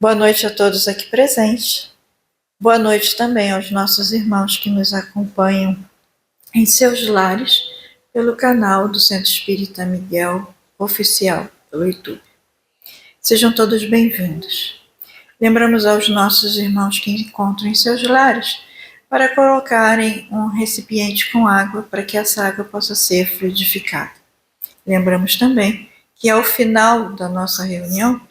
Boa noite a todos aqui presentes. Boa noite também aos nossos irmãos que nos acompanham em seus lares pelo canal do Centro Espírita Miguel Oficial pelo YouTube. Sejam todos bem-vindos. Lembramos aos nossos irmãos que encontram em seus lares para colocarem um recipiente com água para que essa água possa ser fluidificada. Lembramos também que ao final da nossa reunião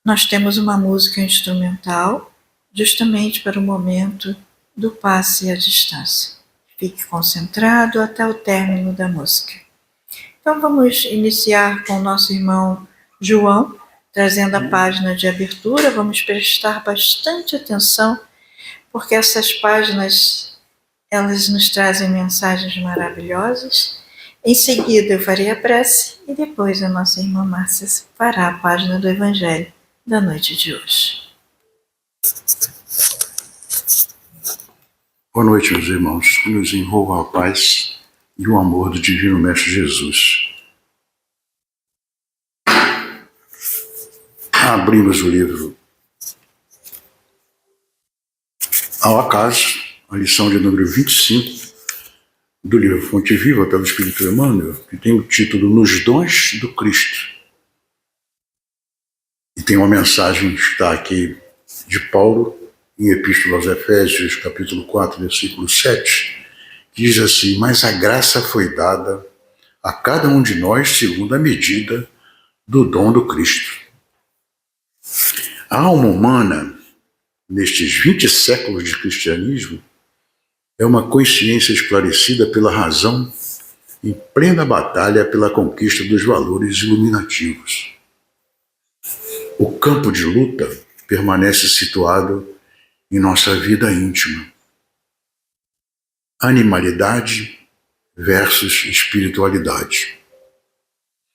nós temos uma música instrumental justamente para o momento do passe à distância. Fique concentrado até o término da música. Então vamos iniciar com o nosso irmão João, trazendo a página de abertura. Vamos prestar bastante atenção, porque essas páginas, elas nos trazem mensagens maravilhosas. Em seguida eu farei a prece e depois a nossa irmã Márcia fará a página do Evangelho da noite de hoje. Boa noite, meus irmãos. Que nos envolva a paz e o amor do Divino Mestre Jesus. Abrimos o livro ao acaso, a lição de número 25 do livro Fonte Viva pelo Espírito Emmanuel, que tem o título Nos Dons do Cristo. E tem uma mensagem que está aqui de Paulo, em Epístola aos Efésios, capítulo 4, versículo 7, que diz assim: mas a graça foi dada a cada um de nós segundo a medida do dom do Cristo. A alma humana, nestes 20 séculos de cristianismo, é uma consciência esclarecida pela razão em plena batalha pela conquista dos valores iluminativos. O campo de luta permanece situado em nossa vida íntima. Animalidade versus espiritualidade.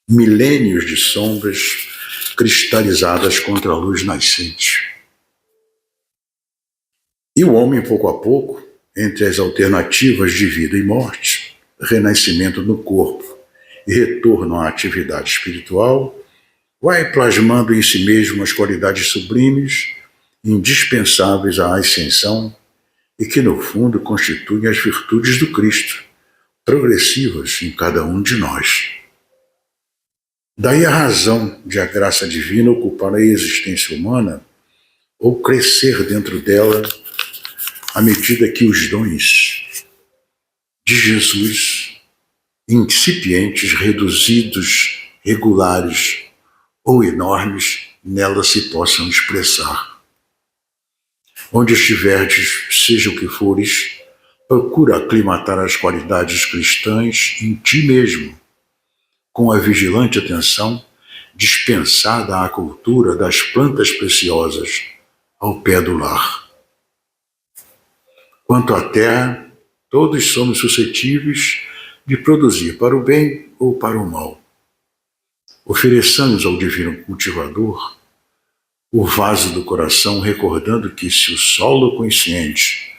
Milênios de sombras cristalizadas contra a luz nascente. E o homem, pouco a pouco, entre as alternativas de vida e morte, renascimento no corpo e retorno à atividade espiritual, vai plasmando em si mesmo as qualidades sublimes, indispensáveis à ascensão e que, no fundo, constituem as virtudes do Cristo, progressivas em cada um de nós. Daí a razão de a graça divina ocupar a existência humana ou crescer dentro dela à medida que os dons de Jesus, incipientes, reduzidos, regulares ou enormes, nela se possam expressar. Onde estiverdes, seja o que fores, procura aclimatar as qualidades cristãs em ti mesmo, com a vigilante atenção dispensada à cultura das plantas preciosas ao pé do lar. Quanto à terra, todos somos suscetíveis de produzir para o bem ou para o mal. Ofereçamos ao divino cultivador o vaso do coração, recordando que se o solo consciente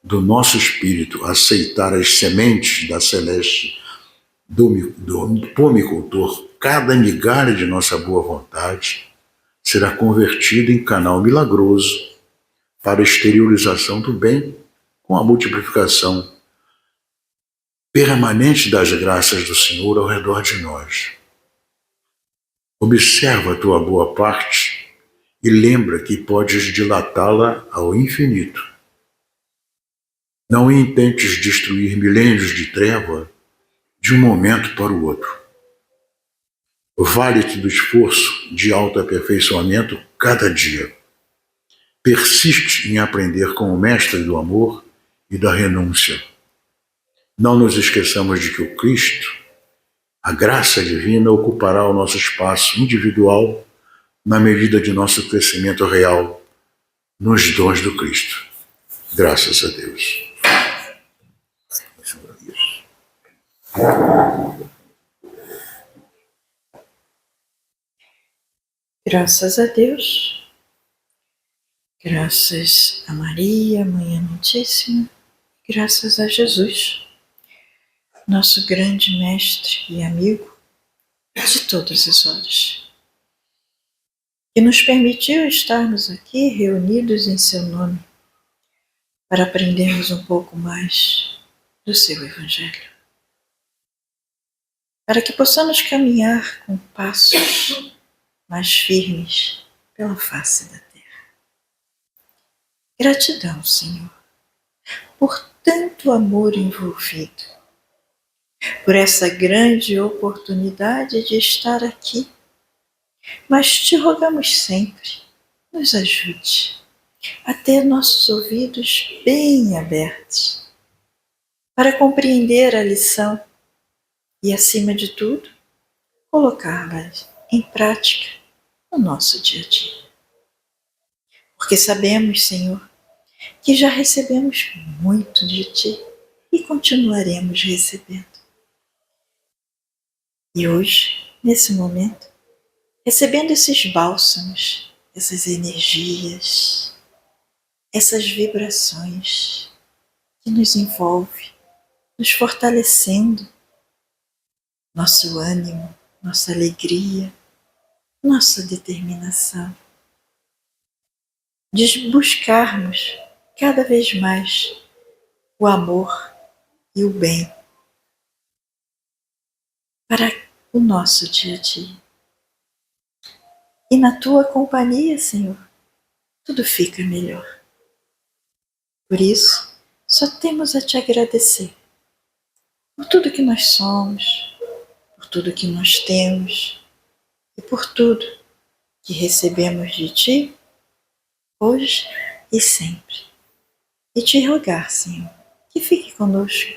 do nosso espírito aceitar as sementes da celeste do pomicultor, cada migalha de nossa boa vontade será convertida em canal milagroso para a exteriorização do bem com a multiplicação permanente das graças do Senhor ao redor de nós. Observa a tua boa parte e lembra que podes dilatá-la ao infinito. Não intentes destruir milênios de treva de um momento para o outro. Vale-te do esforço de autoaperfeiçoamento cada dia. Persiste em aprender com o mestre do amor e da renúncia. Não nos esqueçamos de que o Cristo, a graça divina, ocupará o nosso espaço individual na medida de nosso crescimento real nos dons do Cristo. Graças a Deus. Graças a Deus. Graças a Maria, Mãe Amantíssima. Graças a Jesus, nosso grande mestre e amigo de todas as horas. que nos permitiu estarmos aqui reunidos em seu nome para aprendermos um pouco mais do seu Evangelho, para que possamos caminhar com passos mais firmes pela face da terra. Gratidão, Senhor, por tanto amor envolvido, por essa grande oportunidade de estar aqui, mas te rogamos sempre, nos ajude a ter nossos ouvidos bem abertos para compreender a lição e, acima de tudo, colocá-la em prática no nosso dia a dia. Porque sabemos, Senhor, que já recebemos muito de Ti e continuaremos recebendo. E hoje, nesse momento, recebendo esses bálsamos, essas energias, essas vibrações que nos envolvem, nos fortalecendo, nosso ânimo, nossa alegria, nossa determinação, de buscarmos cada vez mais o amor e o bem para o nosso dia a dia. E na Tua companhia, Senhor, tudo fica melhor. Por isso, só temos a Te agradecer por tudo que nós somos, por tudo que nós temos e por tudo que recebemos de Ti, hoje e sempre. E te rogar, Senhor, que fique conosco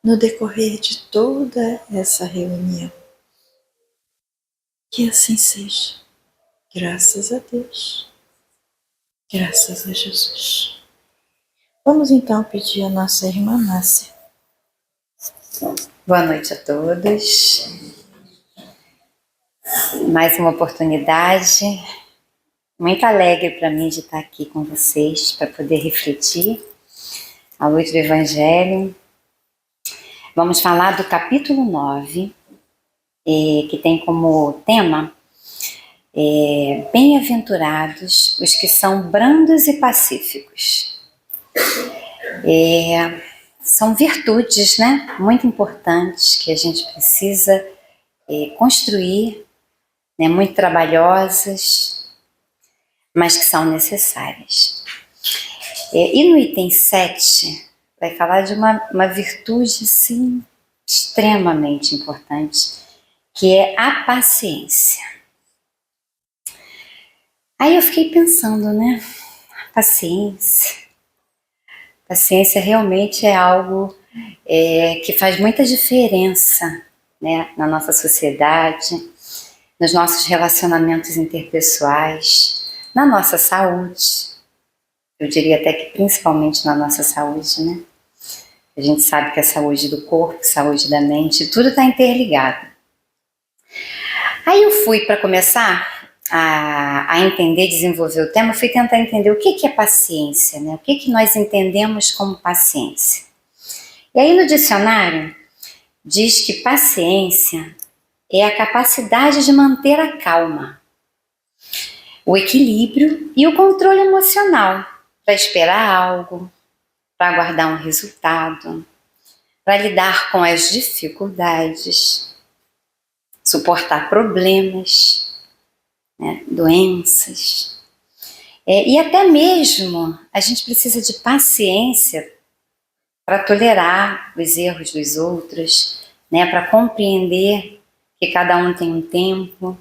no decorrer de toda essa reunião. Que assim seja. Graças a Deus. Graças a Jesus. Vamos então pedir a nossa irmã Márcia. Boa noite a todos. Mais uma oportunidade muito alegre para mim de estar aqui com vocês para poder refletir à luz do Evangelho. Vamos falar do capítulo 9, que tem como tema Bem-aventurados os que são brandos e pacíficos. São virtudes, né, muito importantes que a gente precisa construir, né, muito trabalhosas, mas que são necessárias. E no item 7, vai falar de uma virtude, assim, extremamente importante, que é a paciência. Aí eu fiquei pensando, né, paciência. Paciência realmente é algo que faz muita diferença, né, na nossa sociedade, nos nossos relacionamentos interpessoais, na nossa saúde. Eu diria até que principalmente na nossa saúde, né? A gente sabe que a saúde do corpo, a saúde da mente, tudo está interligado. Aí eu fui, para começar a entender, desenvolver o tema, eu fui tentar entender o que é paciência, né? O que nós entendemos como paciência. E aí no dicionário diz que paciência é a capacidade de manter a calma, o equilíbrio e o controle emocional para esperar algo, para aguardar um resultado, para lidar com as dificuldades, suportar problemas, né, doenças. E até mesmo a gente precisa de paciência para tolerar os erros dos outros, né, para compreender que cada um tem um tempo.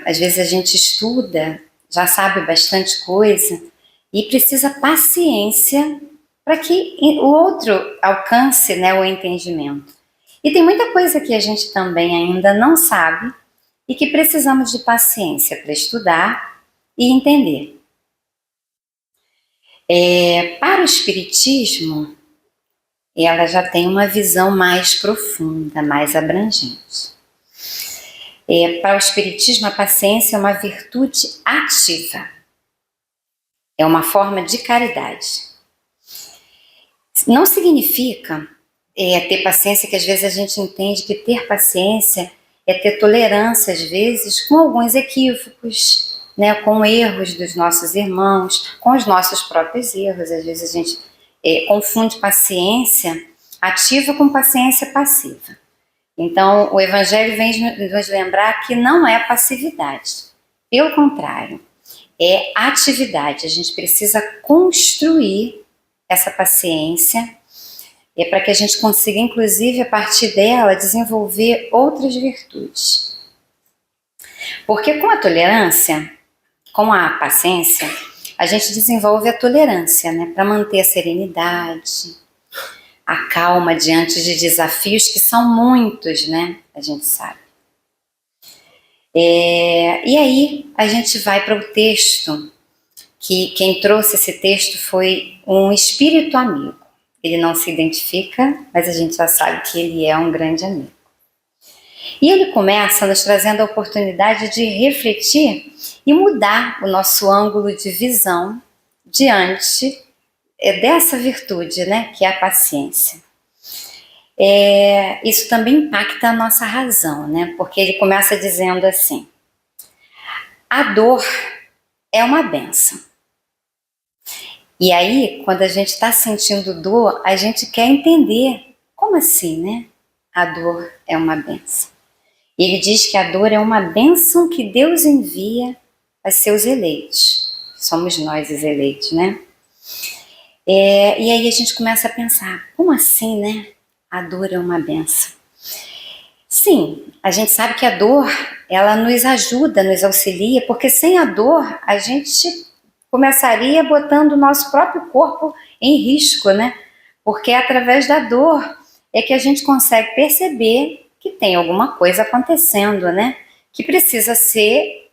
Às vezes a gente estuda, já sabe bastante coisa e precisa paciência para que o outro alcance, né, o entendimento. E tem muita coisa que a gente também ainda não sabe e que precisamos de paciência para estudar e entender. Para o Espiritismo, ela já tem uma visão mais profunda, mais abrangente. Para o Espiritismo, a paciência é uma virtude ativa. É uma forma de caridade. Não significa ter paciência, que às vezes a gente entende que ter paciência é ter tolerância, às vezes, com alguns equívocos, né, com erros dos nossos irmãos, com os nossos próprios erros. Às vezes a gente confunde paciência ativa com paciência passiva. Então, o Evangelho vem nos lembrar que não é passividade. Pelo contrário, é atividade. A gente precisa construir essa paciência para que a gente consiga, inclusive, a partir dela, desenvolver outras virtudes. Porque com a tolerância, com a paciência, a gente desenvolve a tolerância, né, para manter a serenidade, a calma diante de desafios que são muitos, né, a gente sabe. E aí a gente vai para o texto, que quem trouxe esse texto foi um espírito amigo. Ele não se identifica, mas a gente já sabe que ele é um grande amigo. E ele começa nos trazendo a oportunidade de refletir e mudar o nosso ângulo de visão diante dessa virtude, né, que é a paciência. Isso também impacta a nossa razão, né, porque ele começa dizendo assim: a dor é uma bênção. E aí, quando a gente está sentindo dor, a gente quer entender como assim, né? A dor é uma bênção. E ele diz que a dor é uma bênção que Deus envia a seus eleitos. Somos nós os eleitos, né? E aí a gente começa a pensar, como assim, né? A dor é uma bênção. Sim, a gente sabe que a dor, ela nos ajuda, nos auxilia, porque sem a dor a gente começaria botando o nosso próprio corpo em risco, né? Porque é através da dor é que a gente consegue perceber que tem alguma coisa acontecendo, né? Que precisa ser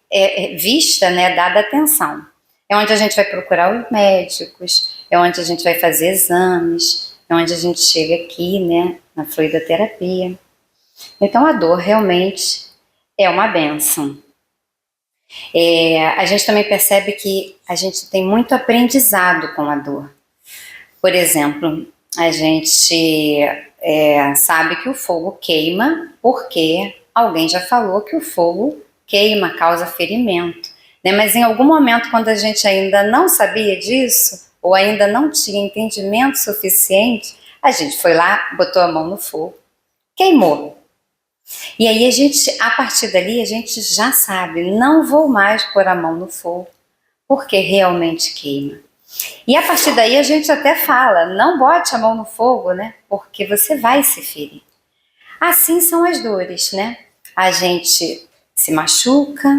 vista, né? Dada atenção. É onde a gente vai procurar os médicos, é onde a gente vai fazer exames, é onde a gente chega aqui, né? Na fluidoterapia. Então a dor realmente é uma bênção. A gente também percebe que a gente tem muito aprendizado com a dor. Por exemplo, a gente sabe que o fogo queima porque alguém já falou que o fogo queima, causa ferimento, né? Mas em algum momento, quando a gente ainda não sabia disso, ou ainda não tinha entendimento suficiente, a gente foi lá, botou a mão no fogo, queimou. E aí a partir dali, a gente já sabe, não vou mais pôr a mão no fogo, porque realmente queima. E a partir daí a gente até fala, não bote a mão no fogo, né? Porque você vai se ferir. Assim são as dores, né? A gente se machuca,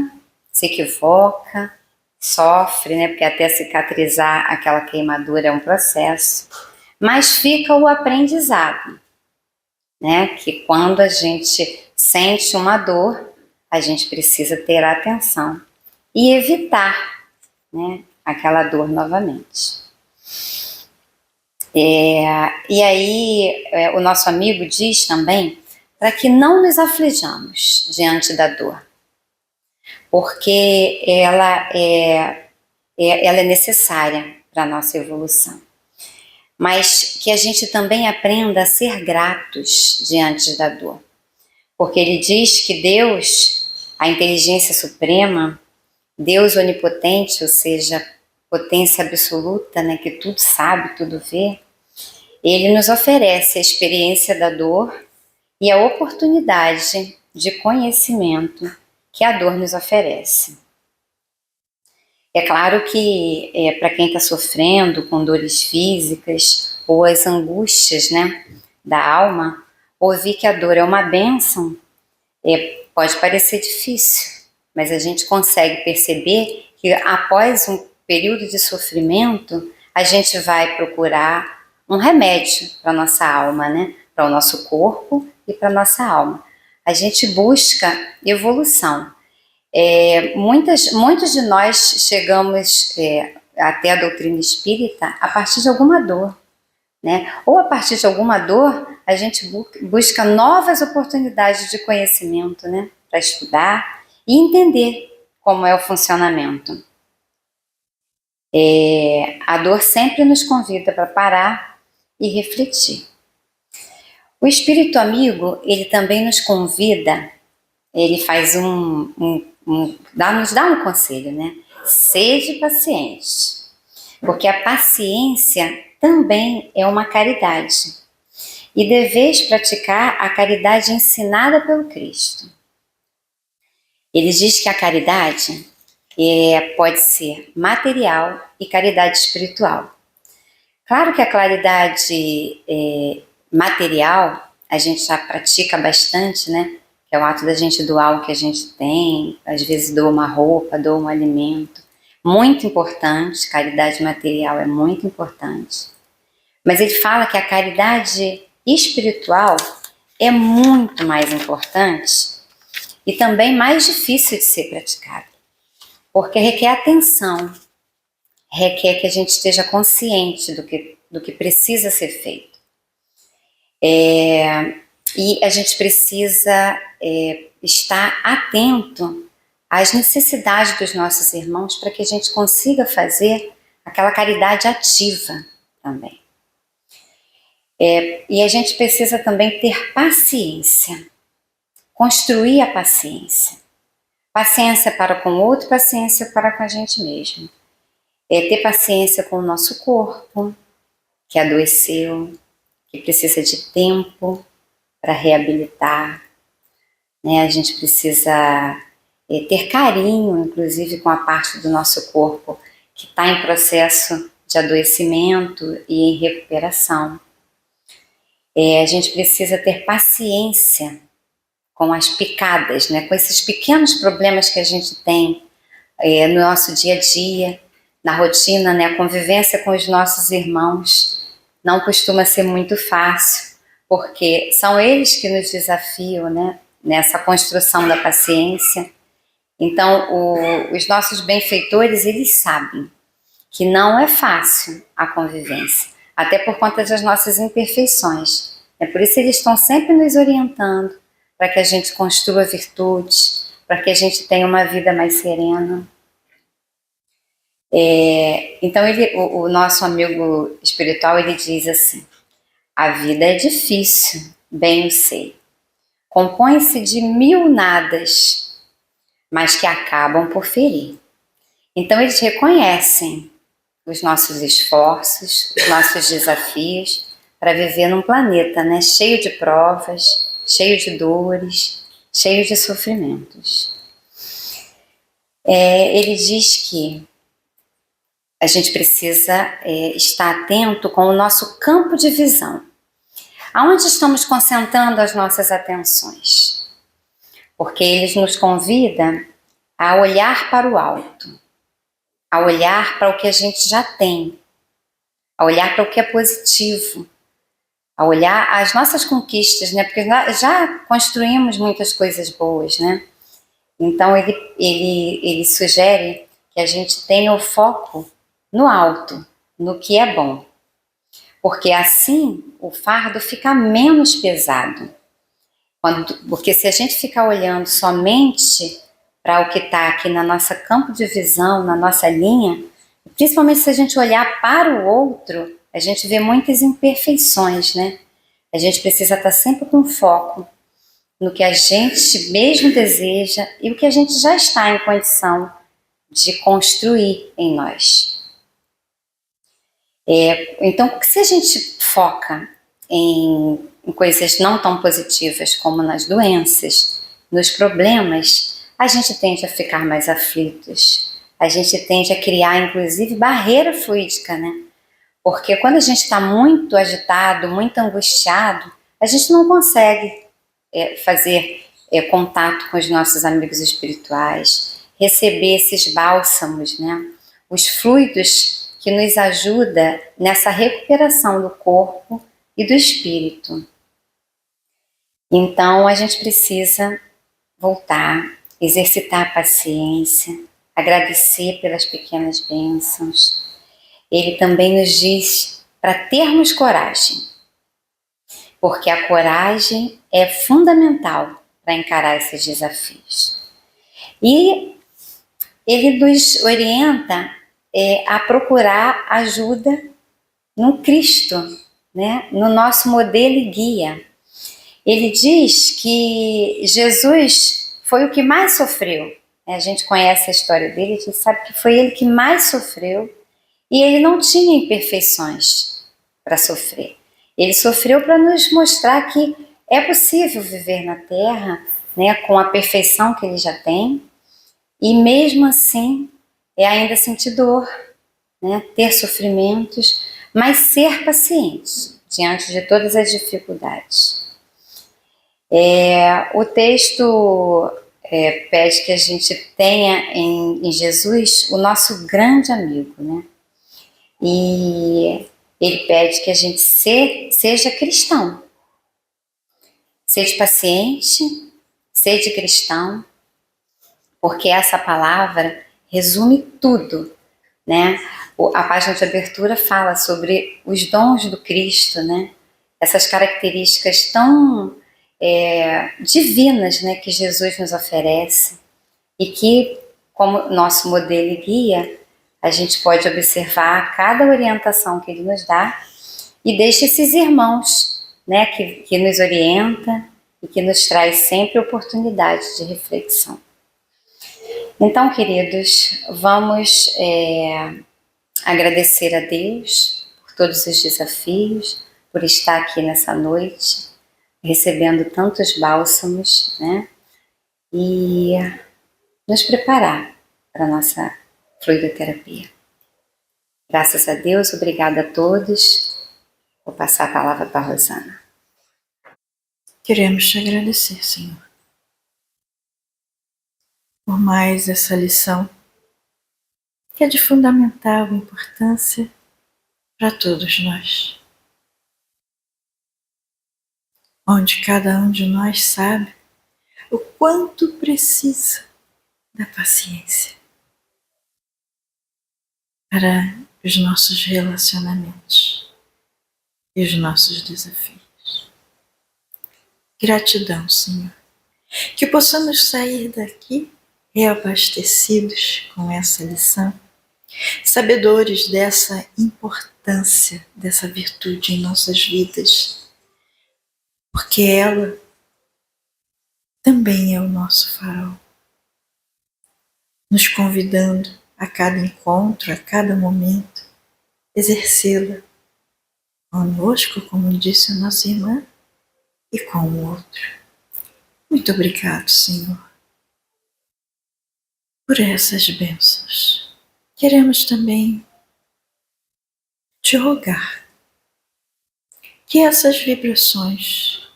se equivoca, sofre, né? Porque até cicatrizar aquela queimadura é um processo. Mas fica o aprendizado, né? Que quando a gente sente uma dor, a gente precisa ter atenção e evitar, né, aquela dor novamente. E aí o nosso amigo diz também para que não nos aflijamos diante da dor, porque ela é necessária para a nossa evolução. Mas que a gente também aprenda a ser gratos diante da dor. Porque ele diz que Deus, a inteligência suprema, Deus onipotente, ou seja, potência absoluta, né, que tudo sabe, tudo vê, ele nos oferece a experiência da dor e a oportunidade de conhecimento que a dor nos oferece. É claro que para quem está sofrendo com dores físicas ou as angústias, né, da alma, ouvir que a dor é uma bênção pode parecer difícil, mas a gente consegue perceber que após um período de sofrimento, a gente vai procurar um remédio para a nossa alma, né, para o nosso corpo e para a nossa alma. A gente busca evolução. Muitos de nós chegamos até a doutrina espírita a partir de alguma dor, né? Ou a partir de alguma dor a gente busca novas oportunidades de conhecimento, né? Para estudar e entender como é o funcionamento. A dor sempre nos convida para parar e refletir. O espírito amigo, ele também nos convida ele faz nos dá um conselho, né? Sede paciente, porque a paciência também é uma caridade, e deveis praticar a caridade ensinada pelo Cristo. Ele diz que a caridade pode ser material e caridade espiritual. Claro que a caridade material a gente já pratica bastante, né? Que é o ato da gente doar o que a gente tem, às vezes doa uma roupa, doa um alimento. Muito importante, caridade material é muito importante. Mas ele fala que a caridade espiritual é muito mais importante e também mais difícil de ser praticada, porque requer atenção, requer que a gente esteja consciente do que precisa ser feito. E a gente precisa estar atento às necessidades dos nossos irmãos para que a gente consiga fazer aquela caridade ativa também. E a gente precisa também ter paciência, construir a paciência. Paciência para com o outro, paciência para com a gente mesmo. Ter paciência com o nosso corpo, que adoeceu, que precisa de tempo para reabilitar, né? A gente precisa ter carinho, inclusive, com a parte do nosso corpo que está em processo de adoecimento e em recuperação. A gente precisa ter paciência com as picadas, né? Com esses pequenos problemas que a gente tem no nosso dia a dia, na rotina, né? A convivência com os nossos irmãos não costuma ser muito fácil, porque são eles que nos desafiam, né? Nessa construção da paciência. Então, os nossos benfeitores, eles sabem que não é fácil a convivência, até por conta das nossas imperfeições. Por isso eles estão sempre nos orientando para que a gente construa virtudes, para que a gente tenha uma vida mais serena. Então o nosso amigo espiritual, ele diz assim: a vida é difícil, bem eu sei. Compõe-se de 1000 nadas, mas que acabam por ferir. Então eles reconhecem os nossos esforços, os nossos desafios para viver num planeta, né, cheio de provas, cheio de dores, cheio de sofrimentos. Ele diz que a gente precisa estar atento com o nosso campo de visão. Aonde estamos concentrando as nossas atenções? Porque ele nos convida a olhar para o alto, a olhar para o que a gente já tem, a olhar para o que é positivo, a olhar as nossas conquistas, né? Porque já construímos muitas coisas boas, né? Então ele sugere que a gente tenha o foco no alto, no que é bom, porque assim o fardo fica menos pesado. Porque se a gente ficar olhando somente para o que está aqui na nossa campo de visão, na nossa linha, principalmente se a gente olhar para o outro, a gente vê muitas imperfeições, né? A gente precisa estar sempre com foco no que a gente mesmo deseja e o que a gente já está em condição de construir em nós. Então, se a gente foca em coisas não tão positivas como nas doenças, nos problemas, a gente tende a ficar mais aflitos, a gente tende a criar, inclusive, barreira fluídica, né? Porque quando a gente está muito agitado, muito angustiado, a gente não consegue fazer contato com os nossos amigos espirituais, receber esses bálsamos, né? Os fluidos que nos ajudam nessa recuperação do corpo e do espírito. Então, a gente precisa voltar, exercitar a paciência, agradecer pelas pequenas bênçãos. Ele também nos diz para termos coragem, porque a coragem é fundamental para encarar esses desafios. E ele nos orienta a procurar ajuda no Cristo, né? No nosso modelo e guia. Ele diz que Jesus foi o que mais sofreu. A gente conhece a história dele, a gente sabe que foi ele que mais sofreu e ele não tinha imperfeições para sofrer. Ele sofreu para nos mostrar que é possível viver na Terra, né, com a perfeição que ele já tem e mesmo assim ainda sentir dor, né, ter sofrimentos, mas ser paciente diante de todas as dificuldades. O texto pede que a gente tenha em Jesus o nosso grande amigo, né? E ele pede que a gente seja cristão. Seja paciente, seja cristão, porque essa palavra resume tudo, né? A página de abertura fala sobre os dons do Cristo, né? Essas características tão divinas, né, que Jesus nos oferece e que, como nosso modelo e guia, a gente pode observar cada orientação que ele nos dá e deixa esses irmãos, né, que nos orienta e que nos traz sempre oportunidade de reflexão. Então, queridos, vamos agradecer a Deus por todos os desafios, por estar aqui nessa noite, recebendo tantos bálsamos, né? E nos preparar para a nossa fluidoterapia. Graças a Deus, obrigada a todos. Vou passar a palavra para a Rosana. Queremos te agradecer, Senhor, por mais essa lição que é de fundamental importância para todos nós. Onde cada um de nós sabe o quanto precisa da paciência para os nossos relacionamentos e os nossos desafios. Gratidão, Senhor, que possamos sair daqui reabastecidos com essa lição, sabedores dessa importância dessa virtude em nossas vidas, porque ela também é o nosso farol, nos convidando a cada encontro, a cada momento, exercê-la conosco, como disse a nossa irmã, e com o outro. Muito obrigado, Senhor, por essas bênçãos. Queremos também te rogar que essas vibrações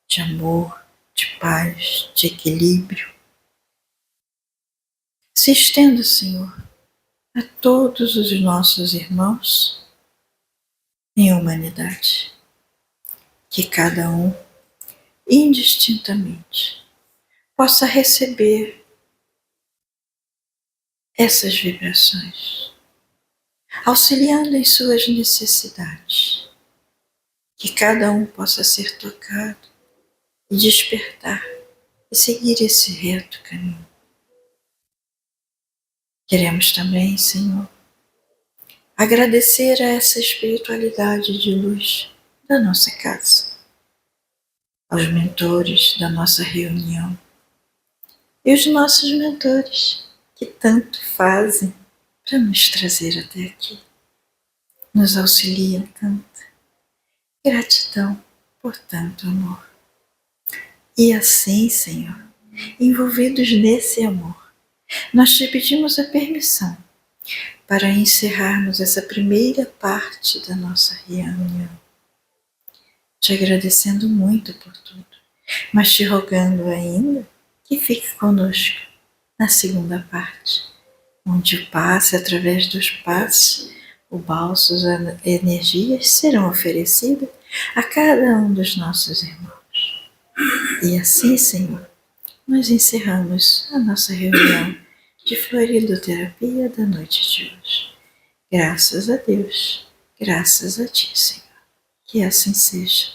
de amor, de paz, de equilíbrio se estendam, Senhor, a todos os nossos irmãos em humanidade. Que cada um, indistintamente, possa receber essas vibrações, auxiliando em suas necessidades. Que cada um possa ser tocado e despertar e seguir esse reto caminho. Queremos também, Senhor, agradecer a essa espiritualidade de luz da nossa casa, aos mentores da nossa reunião e os nossos mentores que tanto fazem para nos trazer até aqui, nos auxiliam tanto. Gratidão por tanto amor. E assim, Senhor, envolvidos nesse amor, nós te pedimos a permissão para encerrarmos essa primeira parte da nossa reunião, te agradecendo muito por tudo, mas te rogando ainda que fique conosco na segunda parte, onde o passe, através dos passes, o bálsamo, as energias serão oferecidas a cada um dos nossos irmãos. E assim, Senhor, nós encerramos a nossa reunião de fluoridoterapia da noite de hoje. Graças a Deus, graças a Ti, Senhor. Que assim seja.